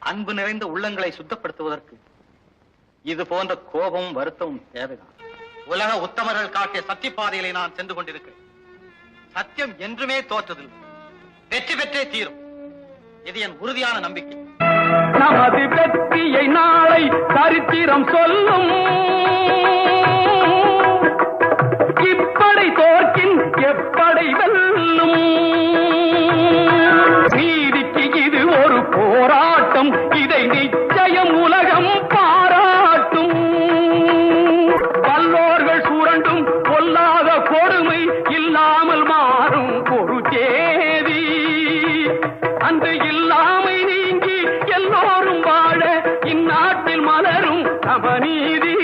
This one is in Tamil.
அன்பு நிறைந்த உள்ளங்களை சுத்தப்படுத்துவதற்கு இது போன்ற கோபமும் வருத்தமும் தேவைதான். உலக உத்தமர்கள் காட்டிய சத்தியப்பாதையிலே நான் சென்று கொண்டிருக்கிறேன். சத்தியம் என்றுமே தோற்றதில்லை, வெற்றி பெற்றே தீரும். இது என் உறுதியான நம்பிக்கை. நமது வெற்றியை நாளை சரித்திரம் சொல்லும். இப்படை தோற்கின் எப்படை வெல்லும். நீதிக்கு இது ஒரு போராட்டம், இதை நிச்சயம் உலகம் பாராட்டும். வல்லோர்கள் சுரண்டும் கொல்லாத கொடுமை இல்லாமல் மாறும் ஒரு தேதி. அந்த இல்லாமை நீங்கி எல்லோரும் வாழ இந்நாட்டில் மலரும் சமநீதி.